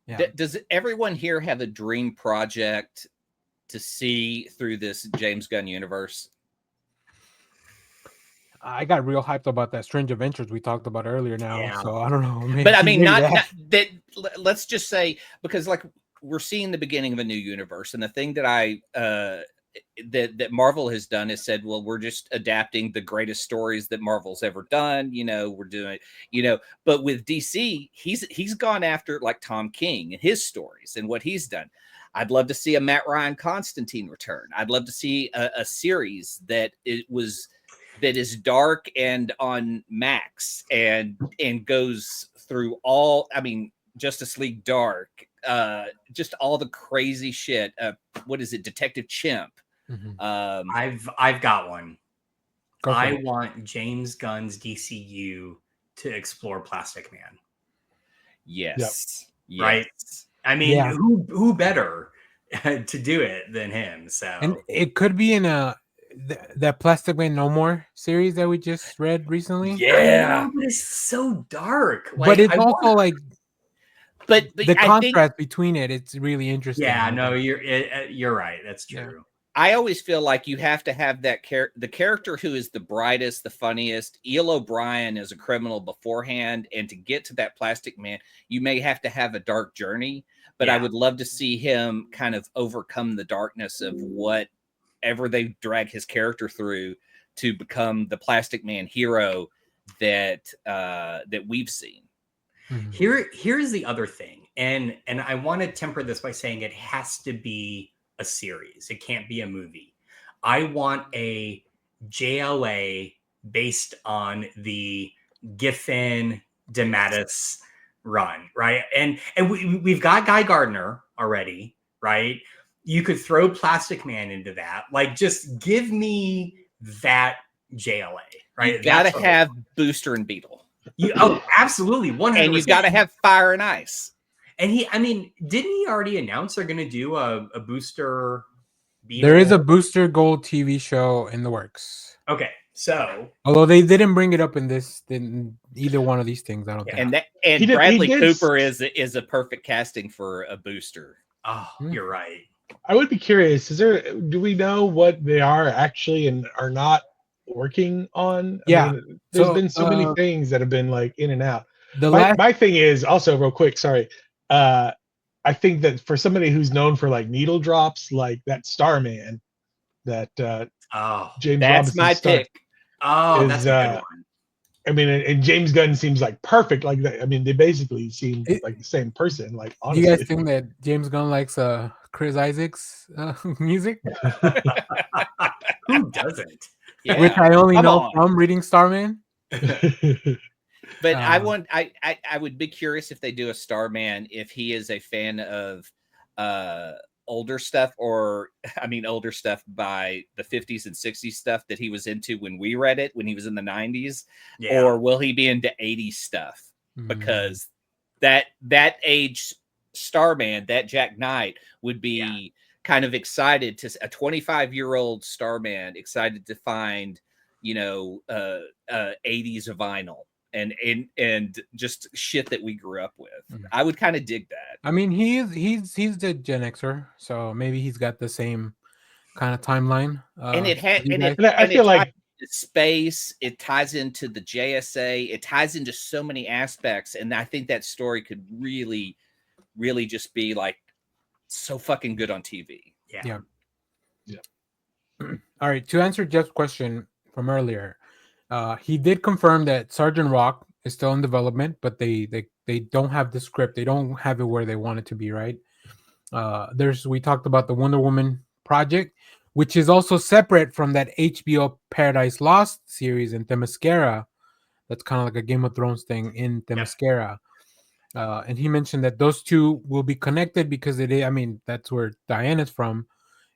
Yeah. Does everyone here have a dream project to see through this James Gunn universe? I got real hyped about that Strange Adventures we talked about earlier now. Yeah. So I don't know. Maybe, But I mean, maybe not that. that. Let's just say, because like we're seeing the beginning of a new universe, and the thing that that Marvel has done is said, well, we're just adapting the greatest stories that Marvel's ever done. We're doing, but with DC, he's gone after like Tom King and his stories and what he's done. I'd love to see a Matt Ryan Constantine return. I'd love to see a series that is dark and on Max and goes through all. I mean, Justice League Dark, just all the crazy shit. What is it, Detective Chimp? Mm-hmm. I've got one. I it. want James Gunn's DCU to explore Plastic Man. Yes. Yep. Right. I mean, who better to do it than him? So, and it could be in that Plastic Man No More series that we just read recently. Yeah, but it's so dark. But it's also like, but the contrast between it's really interesting. Yeah, no, you're right. That's true. Yeah. I always feel like you have to have that the character who is the brightest, the funniest. Eel O'Brien is a criminal beforehand, and to get to that Plastic Man, you may have to have a dark journey. But I would love to see him kind of overcome the darkness of whatever they drag his character through to become the Plastic Man hero that we've seen. Mm-hmm. Here's the other thing, and I want to temper this by saying it has to be a series. It can't be a movie. I want a JLA based on the Giffen DeMatteis run, right? And we've got Guy Gardner already, right? You could throw Plastic Man into that. Like, just give me that JLA, right? You got to have Booster and Beetle. Absolutely, 100%. And you got to have Fire and Ice. And didn't he already announce they're going to do a Booster Beetle? There is a Booster Gold TV show in the works. Okay, so although they didn't bring it up in either one of these things, I don't think. And Bradley Cooper is a perfect casting for a Booster. Oh, you're right. I would be curious. Do we know what they are actually and are not working on? I mean, there's been so many things that have been like in and out. My thing is also real quick. Sorry. I think that for somebody who's known for like needle drops, like that Starman, that James that's Robinson my pick. That's a good one. I mean, and James Gunn seems like perfect. Like that. I mean, they basically seem like the same person. Like, honestly. Do you guys think that James Gunn likes Chris Isaacs music? Who doesn't? Yeah. Which I only know from reading Starman. But I would be curious if they do a Starman, if he is a fan of older stuff, older stuff by the 50s and 60s stuff that he was into when we read it when he was in the 90s, or will he be into 80s stuff? Because that age Starman, that Jack Knight would be kind of excited to a 25-year-old Starman excited to find 80s vinyl and just shit that we grew up with. I would kind of dig that. I mean, he's the Gen Xer, so maybe he's got the same kind of timeline. I feel like space, it ties into the JSA, it ties into so many aspects, and I think that story could really, really just be like so fucking good on TV. Yeah. All right, to answer Jeff's question from earlier, he did confirm that Sergeant Rock is still in development, but they don't have the script. They don't have it where they want it to be, right? We talked about the Wonder Woman project, which is also separate from that HBO Paradise Lost series in Themyscira. That's kind of like a Game of Thrones thing in Themyscira. And he mentioned that those two will be connected because that's where Diana's from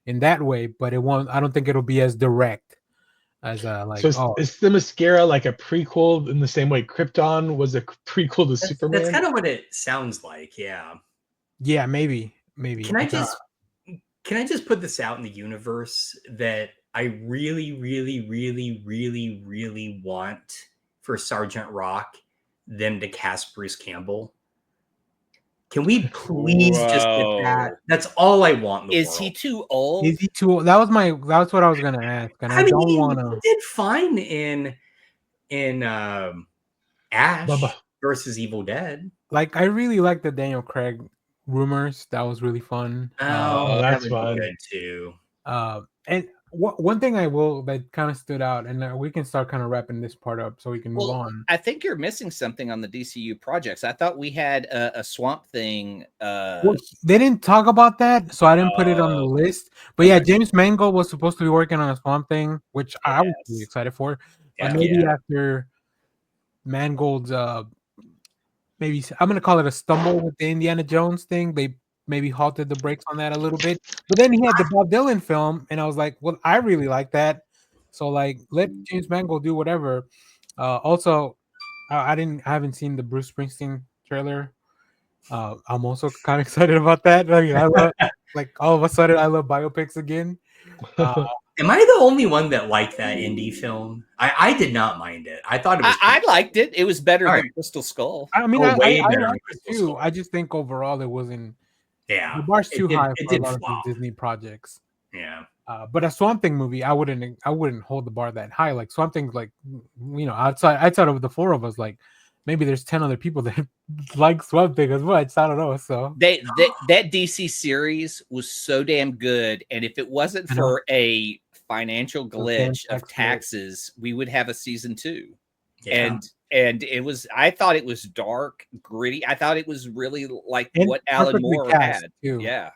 in that way, but I don't think it'll be as direct. Is Themyscira like a prequel in the same way Krypton was a prequel to Superman? That's kind of what it sounds like. Yeah, maybe. Can I just put this out in the universe that I really, really, really, really, really want for Sergeant Rock them to cast Bruce Campbell? Can we please just get that? That's all I want in the Is world. he too old? Is he too old? That's what I was gonna ask, and I don't want to. He did fine in Ash versus Evil Dead. Like, I really like the Daniel Craig rumors. That was really fun. That's fun. Good too. And one thing that kind of stood out, and we can start kind of wrapping this part up so we can move on. I think you're missing something on the DCU projects. I thought we had a Swamp Thing. Well, they didn't talk about that, so I didn't put it on the list. But yeah, James Mangold was supposed to be working on a Swamp Thing, which I was really excited for. But maybe after Mangold's, maybe I'm gonna call it a stumble with the Indiana Jones thing, they maybe halted the brakes on that a little bit. But then he had the Bob Dylan film, and I was like, well, I really like that. So like, let James Mangold do whatever. Also, I haven't seen the Bruce Springsteen trailer. I'm also kind of excited about that. I mean, I love, like, all of a sudden I love biopics again. Am I the only one that liked that indie film? I did not mind it. I thought it was. I liked it. It was better than Crystal Skull. I mean, I liked it too. Skull. I just think overall it wasn't. Yeah, the bar's too high for a lot of these Disney projects. Yeah, but a Swamp Thing movie, I wouldn't hold the bar that high. Like Swamp Thing, like, you know, outside of the four of us, like maybe there's 10 other people that like Swamp Thing as much. I don't know. So that DC series was so damn good, and if it wasn't for a financial glitch of taxes, we would have a season 2. Yeah. And it was, I thought it was dark, gritty. I thought it was really like what Alan Moore had. Too. Yeah.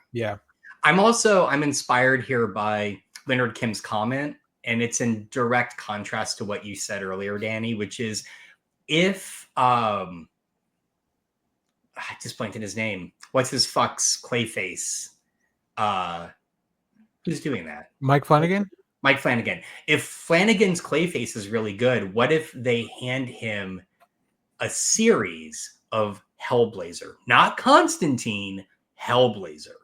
I'm inspired here by Leonard Kim's comment, and it's in direct contrast to what you said earlier, Danny, which is if I just blanked in his name. What's his fuck's Clayface? Who's doing that? Mike Flanagan? Mike Flanagan. If Flanagan's Clayface is really good, what if they hand him a series of Hellblazer? Not Constantine, Hellblazer.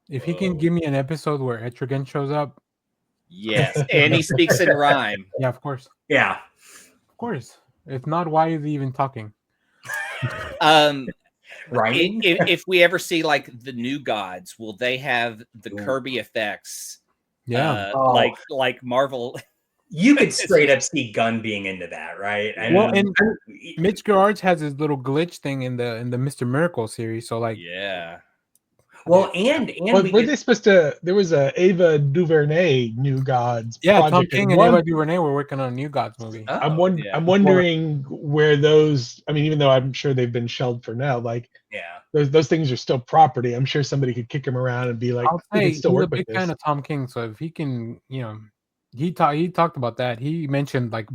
If he can give me an episode where Etrigan shows up. Yes, and he speaks in rhyme. Yeah, of course. Yeah. Of course. If not, why is he even talking? Right. If we ever see like the New Gods, will they have the Kirby effects? Yeah. Like Marvel. You could straight up see Gunn being into that, right? And Mitch Gerards has his little glitch thing in the Mr. Miracle series. So like, yeah. Well, and were they supposed to? There was a Ava DuVernay New Gods. Yeah, Tom King and Ava DuVernay were working on a New Gods movie. Oh, I'm wondering where those. I mean, even though I'm sure they've been shelved for now, like those things are still property. I'm sure somebody could kick him around and be like, I'll say he's a big fan of Tom King, so if he can, you know, he talked about that. He mentioned like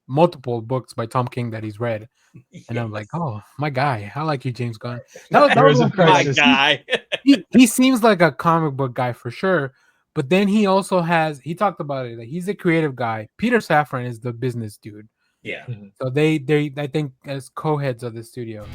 multiple books by Tom King that he's read. And I'm like, oh, my guy. I like you, James Gunn. That was my guy. He seems like a comic book guy for sure. But then he also he talked about it. Like, he's a creative guy. Peter Safran is the business dude. Yeah. So they I think, as co-heads of the studio.